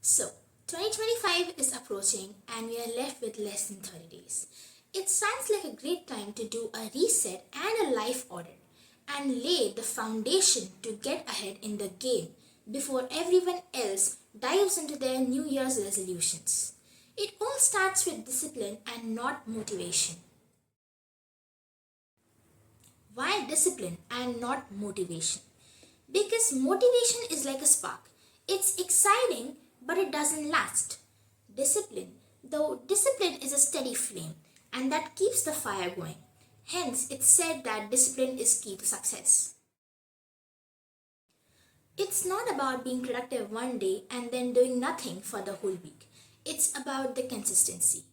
So, 2025 is approaching and we are left with less than 30 days. It sounds like a great time to do a reset and a life audit and lay the foundation to get ahead in the game before everyone else dives into their New Year's resolutions. It all starts with discipline and not motivation. Why discipline and not motivation? Because motivation is like a spark. It's exciting, but it doesn't last. Discipline is a steady flame, and that keeps the fire going. Hence, it's said that discipline is key to success. It's not about being productive one day and then doing nothing for the whole week. It's about the consistency.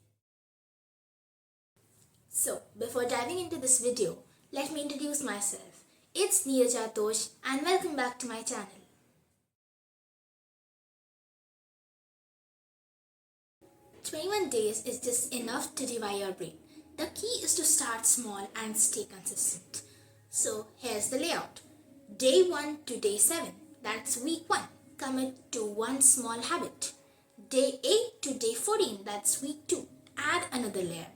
So, before diving into this video, let me introduce myself. It's Neeraja Tosh and welcome back to my channel. 21 days is just enough to revise your brain. The key is to start small and stay consistent. So, here's the layout. Day 1 to day 7, that's week 1. Commit to one small habit. Day 8 to day 14, that's week 2. Add another layer.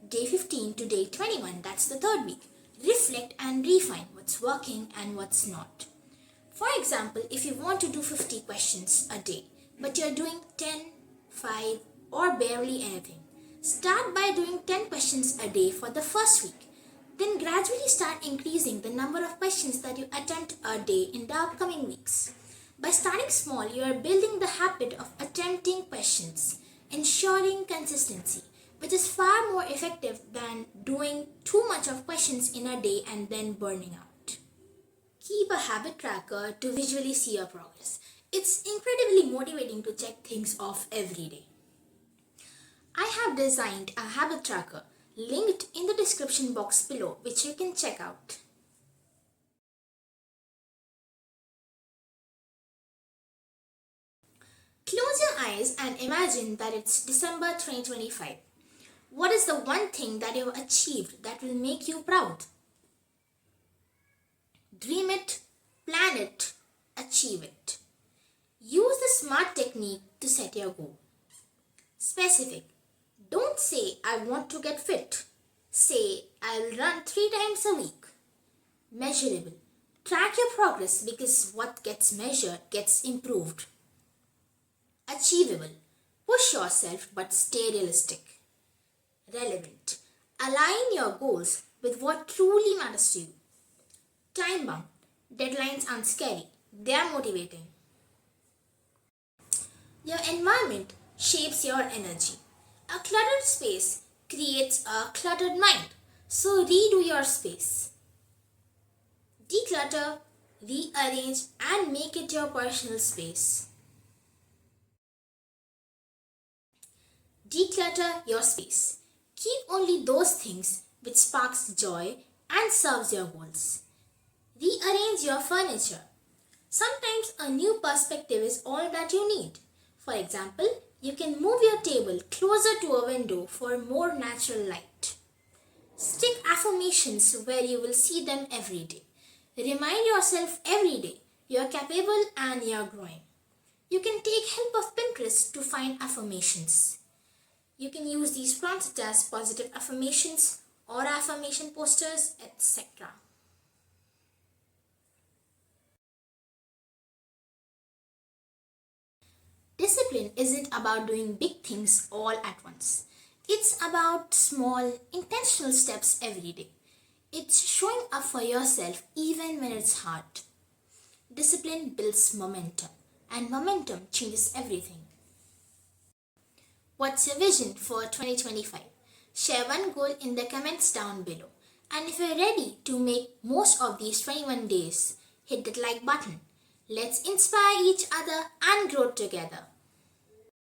Day 15 to day 21, that's the third week. Reflect and refine what's working and what's not. For example, if you want to do 50 questions a day, but you're doing 10, 5, or barely anything, start by doing 10 questions a day for the first week. Then gradually start increasing the number of questions that you attempt a day in the upcoming weeks. By starting small, you are building the habit of attempting questions, ensuring consistency, which is far more effective than doing too much of questions in a day and then burning out. Keep a habit tracker to visually see your progress. It's incredibly motivating to check things off every day. I have designed a habit tracker linked in the description box below, which you can check out. Close your eyes and imagine that it's December 2025. What is the one thing that you have achieved that will make you proud? Dream it, plan it, achieve it. Use the SMART technique to set your goal. Specific. Don't say, I want to get fit. Say, I'll run 3 times a week. Measurable. Track your progress because what gets measured gets improved. Achievable. Push yourself but stay realistic. Relevant. Align your goals with what truly matters to you. Time bound. Deadlines aren't scary. They are motivating. Your environment shapes your energy. A cluttered space creates a cluttered mind. So redo your space. Declutter, rearrange, and make it your personal space. Declutter your space. Keep only those things which sparks joy and serves your goals. Rearrange your furniture. Sometimes a new perspective is all that you need. For example, you can move your table closer to a window for more natural light. Stick affirmations where you will see them every day. Remind yourself every day you are capable and you are growing. You can take help of Pinterest to find affirmations. You can use these prompts as positive affirmations or affirmation posters, etc. Discipline isn't about doing big things all at once. It's about small, intentional steps every day. It's showing up for yourself even when it's hard. Discipline builds momentum, and momentum changes everything. What's your vision for 2025? Share one goal in the comments down below. And if you're ready to make most of these 21 days, hit that like button. Let's inspire each other and grow together.